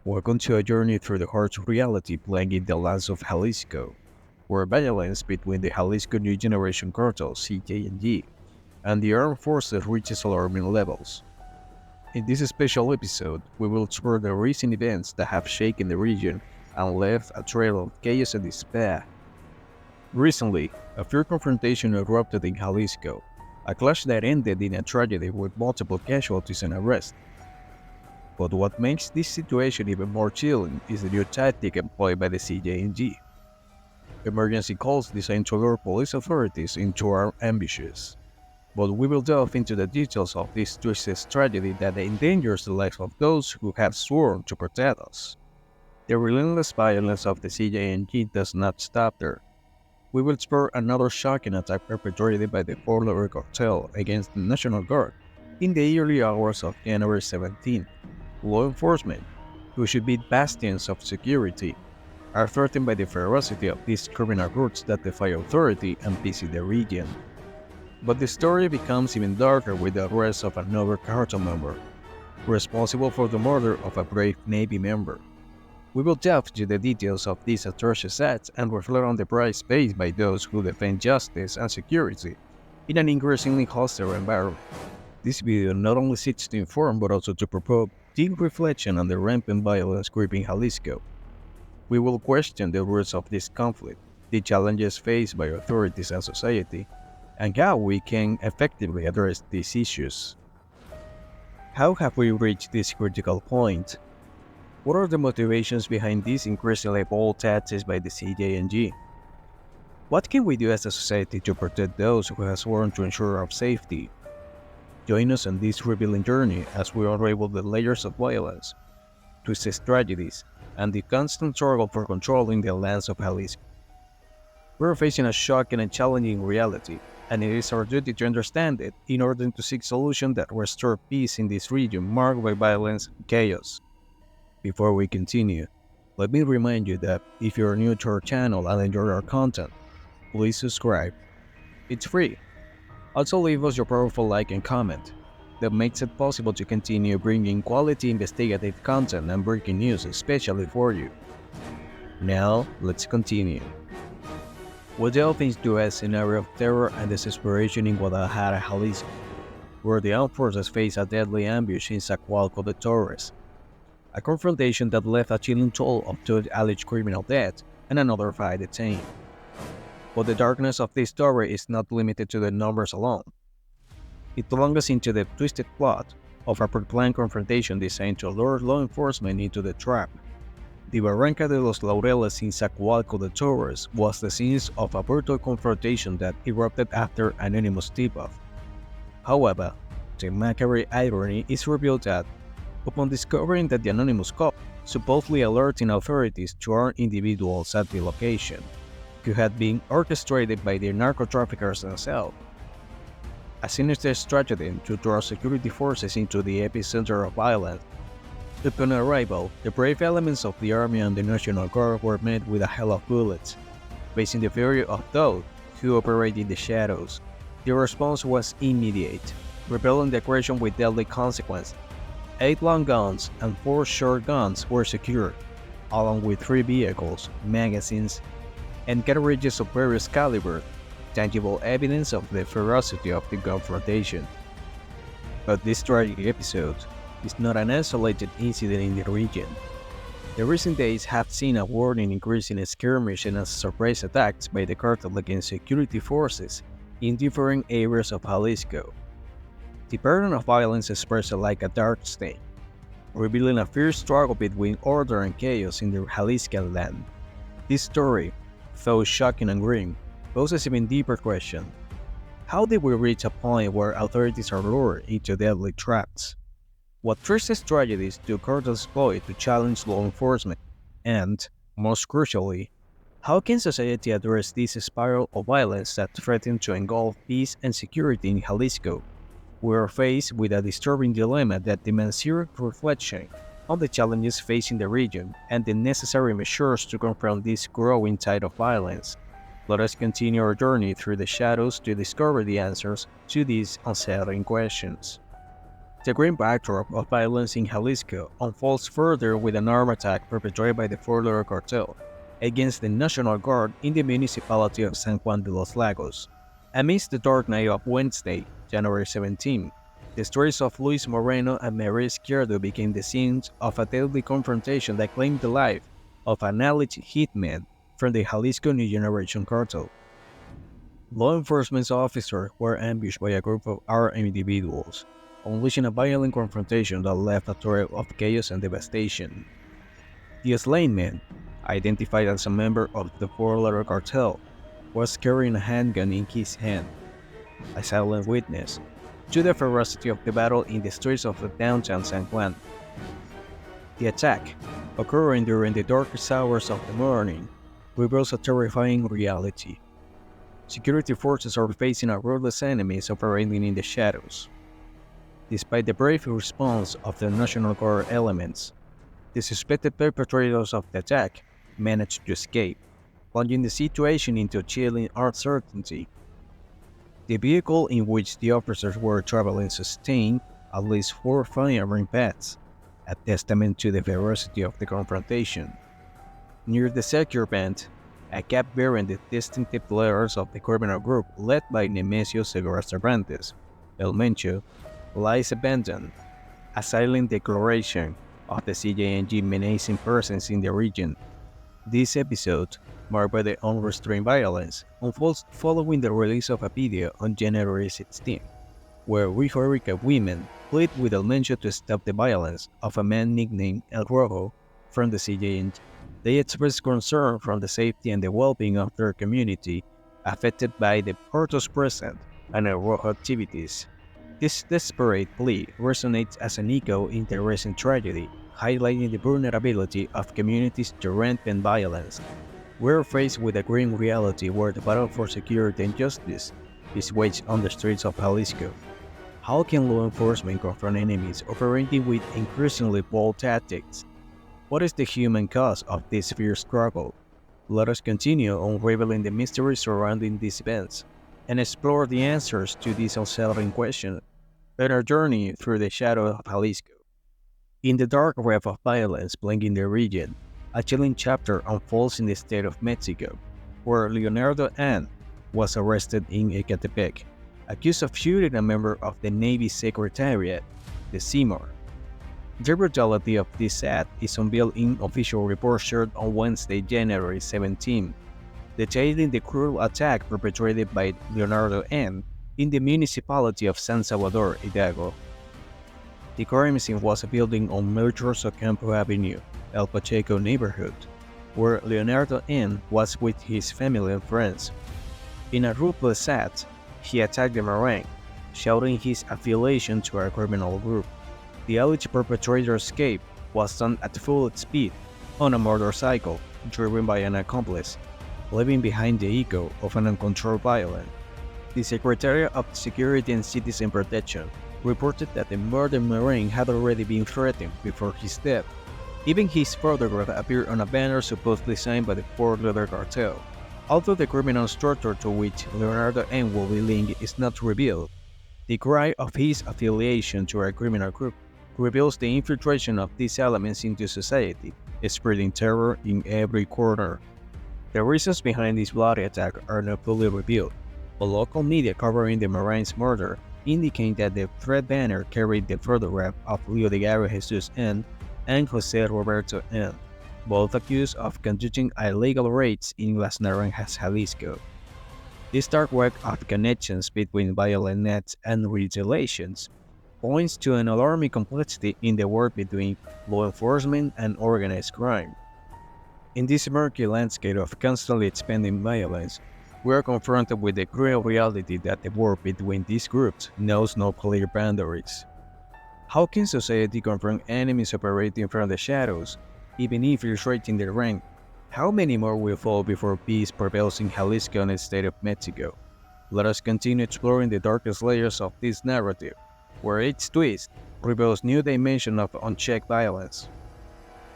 Welcome to a journey through the harsh reality playing in the lands of Jalisco, where violence between the Jalisco New Generation Cartel (CJNG) and the armed forces reaches alarming levels. In this special episode, we will explore the recent events that have shaken the region and left a trail of chaos and despair. Recently, a fierce confrontation erupted in Jalisco, a clash that ended in a tragedy with multiple casualties and arrests. But what makes this situation even more chilling is the new tactic employed by the CJNG: emergency calls designed to lure police authorities into armed ambushes. But we will delve into the details of this twisted strategy that endangers the lives of those who have sworn to protect us. The relentless violence of the CJNG does not stop there. We will explore another shocking attack perpetrated by the Ecatepec cartel against the National Guard in the early hours of January 17th. Law enforcement, who should be bastions of security, are threatened by the ferocity of these criminal groups that defy authority and peace in the region. But the story becomes even darker with the arrest of another cartel member, responsible for the murder of a brave Navy member. We will delve into the details of these atrocious acts and reflect on the price paid by those who defend justice and security in an increasingly hostile environment. This video not only seeks to inform but also to provoke deep reflection on the rampant violence gripping Jalisco. We will question the roots of this conflict, the challenges faced by authorities and society, and how we can effectively address these issues. How have we reached this critical point? What are the motivations behind these increasingly bold tactics by the CJNG? What can we do as a society to protect those who have sworn to ensure our safety? Join us on this revealing journey as we unravel the layers of violence, twisted strategies, and the constant struggle for control in the lands of Jalisco. We are facing a shocking and challenging reality, and it is our duty to understand it in order to seek solutions that restore peace in this region marked by violence and chaos. Before we continue, let me remind you that if you are new to our channel and enjoy our content, please subscribe. It's free. Also leave us your powerful like and comment. That makes it possible to continue bringing quality investigative content and breaking news especially for you. Now, let's continue. We delve into a scenario of terror and desperation in Guadalajara, Jalisco, where the armed forces face a deadly ambush in Zacoalco de Torres. A confrontation that left a chilling toll of 2 alleged criminal deaths and another 5 detained. But the darkness of this story is not limited to the numbers alone. It plunges into the twisted plot of a pre-planned confrontation designed to lure law enforcement into the trap. The Barranca de los Laureles in Zacoalco de Torres was the scene of a brutal confrontation that erupted after an anonymous tip-off. However, the macabre irony is revealed that, upon discovering that the anonymous cop, supposedly alerting authorities to armed individuals at the location, who had been orchestrated by the narco traffickers themselves. A sinister stratagem to draw security forces into the epicenter of violence. Upon arrival, the brave elements of the Army and the National Guard were met with a hail of bullets. Facing the fury of those who operate in the shadows, the response was immediate, repelling the aggression with deadly consequences. 8 long guns and 4 short guns were secured, along with 3 vehicles, magazines, and cartridges of various calibers, tangible evidence of the ferocity of the confrontation. But this tragic episode is not an isolated incident in the region. The recent days have seen a warning increase in skirmishes and surprise attacks by the cartel against security forces in different areas of Jalisco. The pattern of violence spreads like a dark stain, revealing a fierce struggle between order and chaos in the Jaliscan land. This story, though shocking and grim, poses even deeper question. How did we reach a point where authorities are lured into deadly traps? What twisted strategies do cartels employ to challenge law enforcement? And, most crucially, how can society address this spiral of violence that threatens to engulf peace and security in Jalisco? We are faced with a disturbing dilemma that demands serious reflection on the challenges facing the region and the necessary measures to confront this growing tide of violence. Let us continue our journey through the shadows to discover the answers to these unsettling questions. The grim backdrop of violence in Jalisco unfolds further with an armed attack perpetrated by the Four-Letter Cartel against the National Guard in the municipality of San Juan de los Lagos. Amidst the dark night of Wednesday, January 17, the stories of Luis Moreno and Maria Izquierdo became the scenes of a deadly confrontation that claimed the life of an alleged hitman from the Jalisco New Generation Cartel. Law enforcement officers were ambushed by a group of armed individuals, unleashing a violent confrontation that left a trail of chaos and devastation. The slain man, identified as a member of the Four-Letter Cartel, was carrying a handgun in his hand, a silent witness to the ferocity of the battle in the streets of the downtown San Juan. The attack, occurring during the darkest hours of the morning, reveals a terrifying reality. Security forces are facing a ruthless enemies operating in the shadows. Despite the brave response of the National Guard elements, the suspected perpetrators of the attack managed to escape, plunging the situation into chilling uncertainty. The vehicle in which the officers were traveling sustained at least 4 firing impacts, a testament to the ferocity of the confrontation. Near the secure band, a cap bearing the distinctive letters of the criminal group led by Nemesio Cervantes, El Mencho, lies abandoned, a silent declaration of the CJNG menacing presence in the region. This episode, marked by the unrestrained violence, unfolds following the release of a video on January 16, where rhetorical women plead with El Mencho to stop the violence of a man nicknamed El Rojo from the CJNG. They express concern for the safety and the well-being of their community affected by the cartel's present and El Rojo activities. This desperate plea resonates as an echo in the recent tragedy, highlighting the vulnerability of communities to rampant violence. We're faced with a grim reality where the battle for security and justice is waged on the streets of Jalisco. How can law enforcement confront enemies operating with increasingly bold tactics? What is the human cause of this fierce struggle? Let us continue unraveling the mystery surrounding these events and explore the answers to these unsettling questions in our journey through the shadow of Jalisco. In the dark web of violence plaguing the region, a chilling chapter unfolds in the state of Mexico, where Leonardo N. was arrested in Ecatepec, accused of shooting a member of the Navy Secretariat, the CMOR. The brutality of this act is unveiled in official reports shared on Wednesday, January 17, detailing the cruel attack perpetrated by Leonardo N. in the municipality of San Salvador, Hidalgo. The crime scene was a building on Major Ocampo Avenue, El Pacheco neighborhood, where Leonardo N. was with his family and friends. In a ruthless act, he attacked the Marine, shouting his affiliation to a criminal group. The alleged perpetrator escaped was done at full speed on a motorcycle, driven by an accomplice, leaving behind the echo of an uncontrolled violence. The Secretariat of Security and Citizen Protection reported that the murdered Marine had already been threatened before his death. Even his photograph appeared on a banner supposedly signed by the Four-Letter Cartel. Although the criminal structure to which Leonardo N. will be linked is not revealed, the cry of his affiliation to a criminal group reveals the infiltration of these elements into society, spreading terror in every corner. The reasons behind this bloody attack are not fully revealed, but local media covering the Marine's murder indicate that the threat banner carried the photograph of Leo de Garo Jesus N. and Jose Roberto N., both accused of conducting illegal raids in Las Naranjas, Jalisco. This dark web of connections between violent nets and retaliations points to an alarming complexity in the work between law enforcement and organized crime. In this murky landscape of constantly expanding violence, we are confronted with the cruel reality that the war between these groups knows no clear boundaries. How can society confront enemies operating from the shadows, even infiltrating the rank? How many more will fall before peace prevails in Jalisco and the state of Mexico? Let us continue exploring the darkest layers of this narrative, where each twist reveals new dimensions of unchecked violence.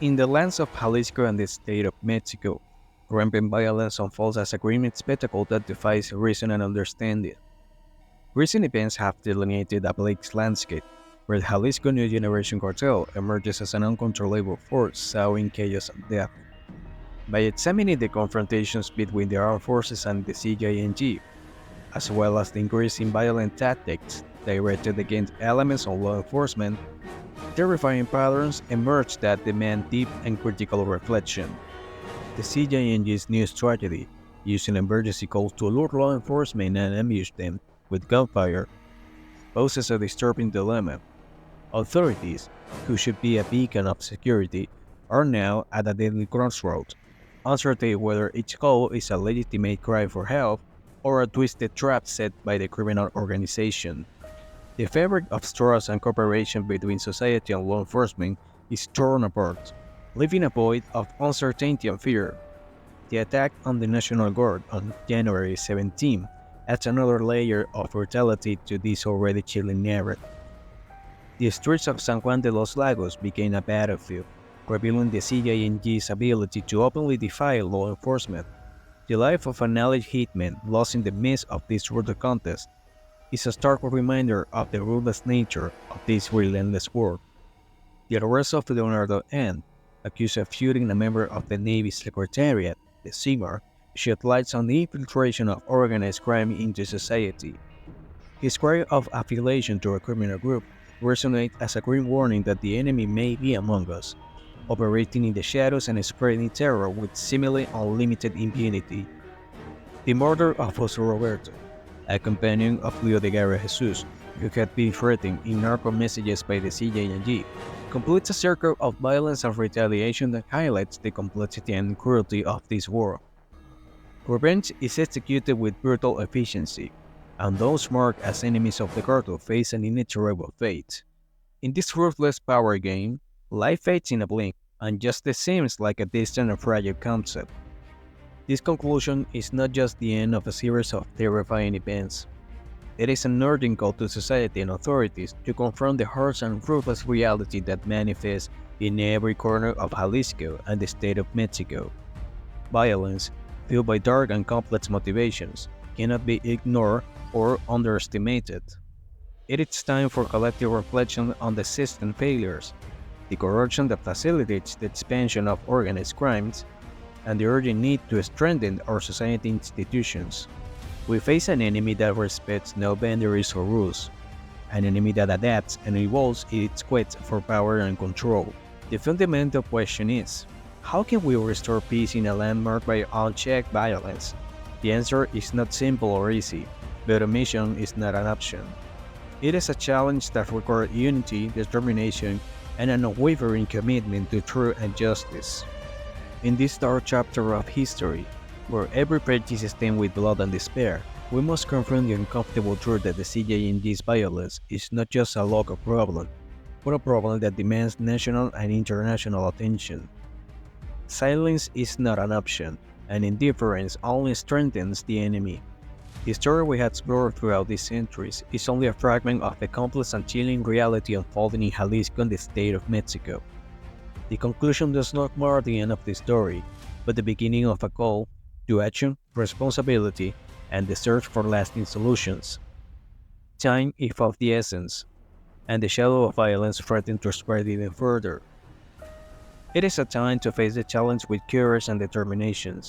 In the lands of Jalisco and the state of Mexico, rampant violence unfolds as a grim spectacle that defies reason and understanding. Recent events have delineated a bleak landscape, where the Jalisco New Generation Cartel emerges as an uncontrollable force sowing chaos and death. By examining the confrontations between the armed forces and the CJNG, as well as the increase in violent tactics directed against elements of law enforcement, terrifying patterns emerge that demand deep and critical reflection. The CJNG's new strategy, using emergency calls to alert law enforcement and ambush them with gunfire, poses a disturbing dilemma. Authorities, who should be a beacon of security, are now at a deadly crossroads, uncertain whether each call is a legitimate cry for help or a twisted trap set by the criminal organization. The fabric of trust and cooperation between society and law enforcement is torn apart, leaving a void of uncertainty and fear. The attack on the National Guard on January 17 adds another layer of brutality to this already chilling narrative. The streets of San Juan de los Lagos became a battlefield, revealing the CJNG's ability to openly defy law enforcement. The life of an alleged hitman lost in the midst of this brutal contest is a stark reminder of the ruthless nature of this relentless war. The arrest of Leonardo N., accused of shooting a member of the Navy's Secretariat, the CIMAR, shed light on the infiltration of organized crime into society. His cry of affiliation to a criminal group resonates as a grim warning that the enemy may be among us, operating in the shadows and spreading terror with seemingly unlimited impunity. The murder of Jose Roberto, a companion of Leo de Guerra Jesus, who had been threatened in Narco messages by the CJNG, completes a circle of violence and retaliation that highlights the complexity and cruelty of this war. Revenge is executed with brutal efficiency, and those marked as enemies of the cartel face an inexorable fate. In this ruthless power game, life fades in a blink, and justice seems like a distant and fragile concept. This conclusion is not just the end of a series of terrifying events. It is an urgent call to society and authorities to confront the harsh and ruthless reality that manifests in every corner of Jalisco and the state of Mexico. Violence, fueled by dark and complex motivations, cannot be ignored or underestimated. It is time for collective reflection on the system failures, the corruption that facilitates the expansion of organized crimes, and the urgent need to strengthen our society institutions. We face an enemy that respects no boundaries or rules, an enemy that adapts and evolves its quest for power and control. The fundamental question is, how can we restore peace in a land marked by unchecked violence? The answer is not simple or easy, but omission is not an option. It is a challenge that requires unity, determination, and an unwavering commitment to truth and justice. In this dark chapter of history, where every page is stained with blood and despair, we must confront the uncomfortable truth that the CJNG's violence is not just a local problem, but a problem that demands national and international attention. Silence is not an option, and indifference only strengthens the enemy. The story we have explored throughout these centuries is only a fragment of the complex and chilling reality unfolding in Jalisco and the state of Mexico. The conclusion does not mark the end of the story, but the beginning of a call to action, responsibility, and the search for lasting solutions. Time is of the essence, and the shadow of violence threatens to spread even further. It is a time to face the challenge with courage and determination,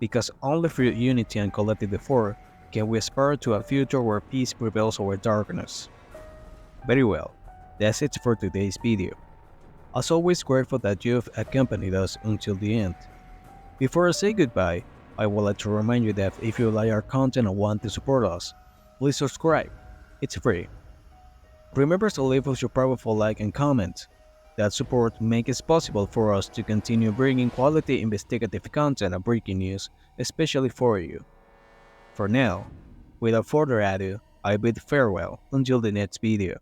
because only through unity and collective effort can we aspire to a future where peace prevails over darkness. Very well, that's it for today's video. As always, grateful that you've accompanied us until the end. Before I say goodbye, I would like to remind you that if you like our content and want to support us, please subscribe. It's free. Remember to leave us your powerful like and comment. That support makes it possible for us to continue bringing quality investigative content and breaking news, especially for you. For now, without further ado, I bid farewell until the next video.